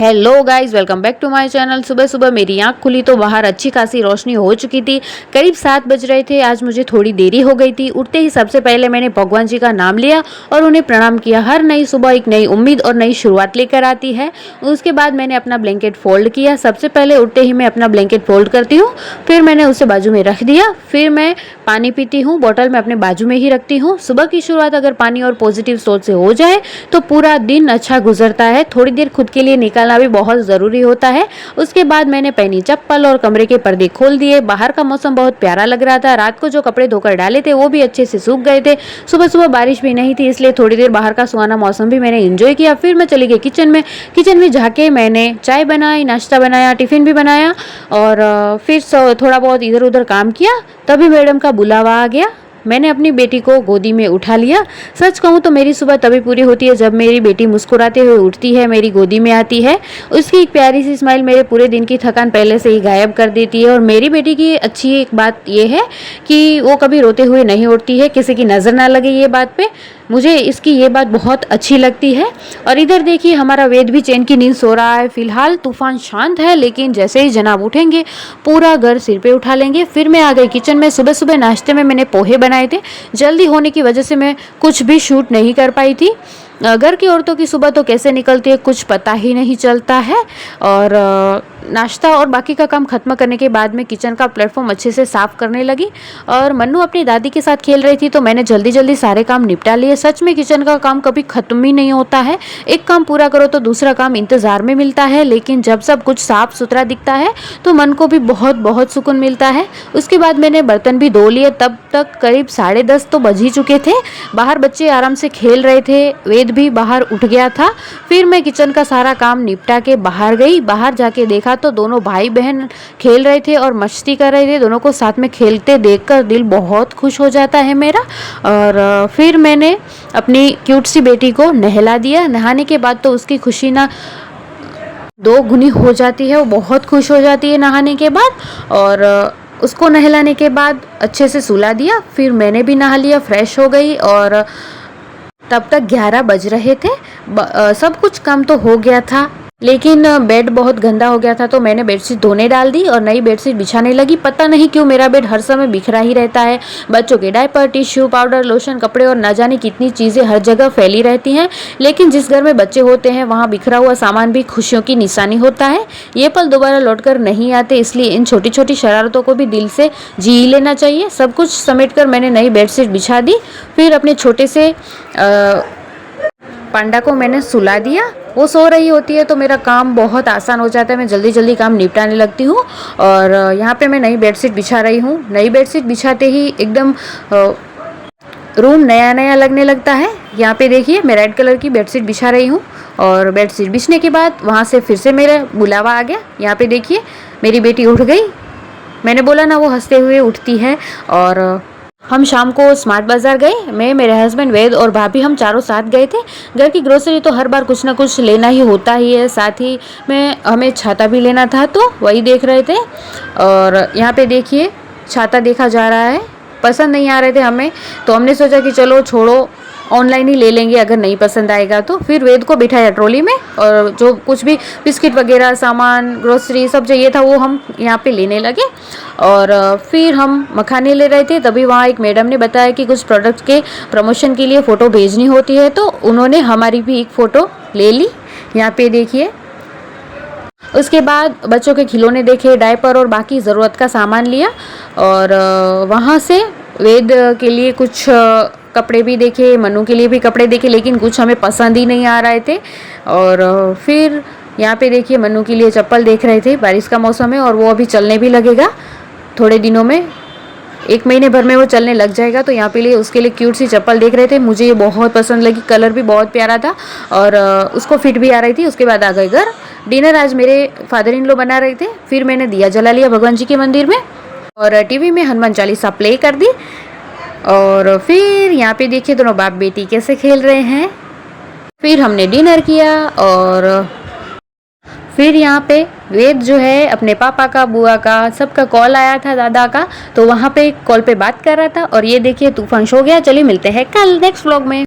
Hello guys, welcome back to my channel. सुबह सुबह मेरी आंख खुली तो बाहर अच्छी खासी रोशनी हो चुकी थी। करीब 7 बज रहे थे। आज मुझे थोड़ी देरी हो गई थी। उठते ही सबसे पहले मैंने भगवान जी का नाम लिया और उन्हें प्रणाम किया। हर नई सुबह एक नई उम्मीद और नई शुरुआत लेकर आती है। उसके बाद मैंने अपना ब्लैंकेट फोल्ड किया। सबसे पहले उठते ही मैं अपना ब्लैंकेट फोल्ड करती हूँ, फिर मैंने उसे बाजू में रख दिया। फिर मैं पानी पीती हूँ, बोतल में अपने बाजू में ही रखती हूँ। सुबह की शुरुआत अगर पानी और पॉजिटिव सोच से हो जाए तो पूरा दिन अच्छा गुजरता है। थोड़ी देर खुद के लिए निकालना भी बहुत ज़रूरी होता है। उसके बाद मैंने पहनी चप्पल और कमरे के पर्दे खोल दिए। बाहर का मौसम बहुत प्यारा लग रहा था। रात को जो कपड़े धोकर डाले थे वो भी अच्छे से सूख गए थे। सुबह सुबह बारिश भी नहीं थी, इसलिए थोड़ी देर बाहर का सुहाना मौसम भी मैंने एंजॉय किया। फिर मैं चली गई किचन में जाके मैंने चाय बनाई, नाश्ता बनाया, टिफ़िन भी बनाया और फिर थोड़ा बहुत इधर उधर काम किया। तभी मैडम का बुलावा आ गया। मैंने अपनी बेटी को गोदी में उठा लिया। सच कहूँ तो मेरी सुबह तभी पूरी होती है जब मेरी बेटी मुस्कुराते हुए उठती है, मेरी गोदी में आती है। उसकी एक प्यारी सी स्माइल मेरे पूरे दिन की थकान पहले से ही गायब कर देती है। और मेरी बेटी की अच्छी एक बात यह है कि वो कभी रोते हुए नहीं उठती है, किसी की नज़र ना लगे ये बात पे। मुझे इसकी ये बात बहुत अच्छी लगती है। और इधर देखिए, हमारा वेद भी चैन की नींद सो रहा है। फिलहाल तूफान शांत है, लेकिन जैसे ही जनाब उठेंगे पूरा घर सिर पे उठा लेंगे। फिर मैं आ गई किचन में। सुबह सुबह नाश्ते में मैंने पोहे बनाए थे। जल्दी होने की वजह से मैं कुछ भी शूट नहीं कर पाई थी। घर की औरतों की सुबह तो कैसे निकलती है कुछ पता ही नहीं चलता है। और नाश्ता और बाकी का काम खत्म करने के बाद मैं किचन का प्लेटफॉर्म अच्छे से साफ़ करने लगी। और मन्नू अपनी दादी के साथ खेल रही थी, तो मैंने जल्दी जल्दी सारे काम निपटा लिए। सच में किचन का काम कभी ख़त्म ही नहीं होता है। एक काम पूरा करो तो दूसरा काम इंतज़ार में मिलता है, लेकिन जब सब कुछ साफ़ सुथरा दिखता है तो मन को भी बहुत बहुत सुकून मिलता है। उसके बाद मैंने बर्तन भी धो लिए। तब तक करीब 10:30 तो बज ही चुके थे। बाहर बच्चे आराम से खेल रहे थे, वेद भी बाहर उठ गया था। फिर मैं किचन का सारा काम निपटा के बाहर गई। बाहर जाके देखा तो दोनों भाई बहन खेल रहे थे और मस्ती कर रहे थे। दोनों को साथ में खेलते देखकर दिल बहुत खुश हो जाता है मेरा। और फिर मैंने अपनी क्यूट सी बेटी को नहला दिया। नहाने के बाद तो उसकी खुशी ना 2 गुनी हो जाती है। वो बहुत खुश हो जाती है नहाने के बाद। और उसको नहलाने के बाद अच्छे से सुला दिया। फिर मैंने भी नहा लिया, फ्रेश हो गई। और तब तक 11 बज रहे थे। सब कुछ काम तो हो गया था, लेकिन बेड बहुत गंदा हो गया था, तो मैंने बेडशीट धोने डाल दी और नई बेडशीट बिछाने लगी। पता नहीं क्यों मेरा बेड हर समय बिखरा ही रहता है। बच्चों के डायपर, टिश्यू, पाउडर, लोशन, कपड़े और न जाने कितनी चीज़ें हर जगह फैली रहती हैं। लेकिन जिस घर में बच्चे होते हैं वहाँ बिखरा हुआ सामान भी खुशियों की निशानी होता है। ये पल दोबारा लौट कर नहीं आते, इसलिए इन छोटी छोटी शरारतों को भी दिल से जी लेना चाहिए। सब कुछ समेट कर मैंने नई बेडशीट बिछा दी। फिर अपने छोटे से पांडा को मैंने सुला दिया। वो सो रही होती है तो मेरा काम बहुत आसान हो जाता है। मैं जल्दी जल्दी काम निपटाने लगती हूँ। और यहाँ पे मैं नई बेडशीट बिछा रही हूँ। नई बेडशीट बिछाते ही एकदम रूम नया नया लगने लगता है। यहाँ पे देखिए, मैं रेड कलर की बेडशीट बिछा रही हूँ। और बेडशीट बिछने के बाद वहाँ से फिर से मेरा बुलावा आ गया। यहाँ पे देखिए, मेरी बेटी उठ गई। मैंने बोला ना, वो हंसते हुए उठती है। और हम शाम को स्मार्ट बाज़ार गए। मैं, मेरे हस्बैंड, वेद और भाभी, हम चारों साथ गए थे। घर की ग्रोसरी तो हर बार कुछ ना कुछ लेना ही होता ही है। साथ ही में हमें छाता भी लेना था, तो वही देख रहे थे। और यहाँ पे देखिए, छाता देखा जा रहा है। पसंद नहीं आ रहे थे हमें, तो हमने सोचा कि चलो छोड़ो, ऑनलाइन ही ले लेंगे अगर नहीं पसंद आएगा तो। फिर वेद को बिठाया ट्रॉली में, और जो कुछ भी बिस्किट वगैरह सामान, ग्रोसरी सब चाहिए था वो हम यहाँ पे लेने लगे। और फिर हम मखाने ले रहे थे, तभी वहाँ एक मैडम ने बताया कि कुछ प्रोडक्ट के प्रमोशन के लिए फ़ोटो भेजनी होती है, तो उन्होंने हमारी भी एक फ़ोटो ले ली। यहाँ पे देखिए। उसके बाद बच्चों के खिलौने देखे, डायपर और बाकी ज़रूरत का सामान लिया। और वहाँ से वेद के लिए कुछ कपड़े भी देखे, मनु के लिए भी कपड़े देखे, लेकिन कुछ हमें पसंद ही नहीं आ रहे थे। और फिर यहाँ पे देखिए, मनु के लिए चप्पल देख रहे थे। बारिश का मौसम है और वो अभी चलने भी लगेगा थोड़े दिनों में। 1 महीने भर में वो चलने लग जाएगा, तो यहाँ पे लिए उसके लिए क्यूट सी चप्पल देख रहे थे। मुझे ये बहुत पसंद लगी, कलर भी बहुत प्यारा था और उसको फिट भी आ रही थी। उसके बाद आ गए घर। डिनर आज मेरे फादर इन लॉ बना रहे थे। फिर मैंने दिया जला लिया भगवान जी के मंदिर में, और टीवी में हनुमान चालीसा प्ले कर दी। और फिर यहाँ पे देखिए, दोनों बाप बेटी कैसे खेल रहे हैं। फिर हमने डिनर किया। और फिर यहाँ पे वेद जो है, अपने पापा का, बुआ का, सबका कॉल आया था, दादा का, तो वहाँ पे कॉल पे बात कर रहा था। और ये देखिए, तूफान सो गया। चलिए मिलते हैं कल नेक्स्ट व्लॉग में।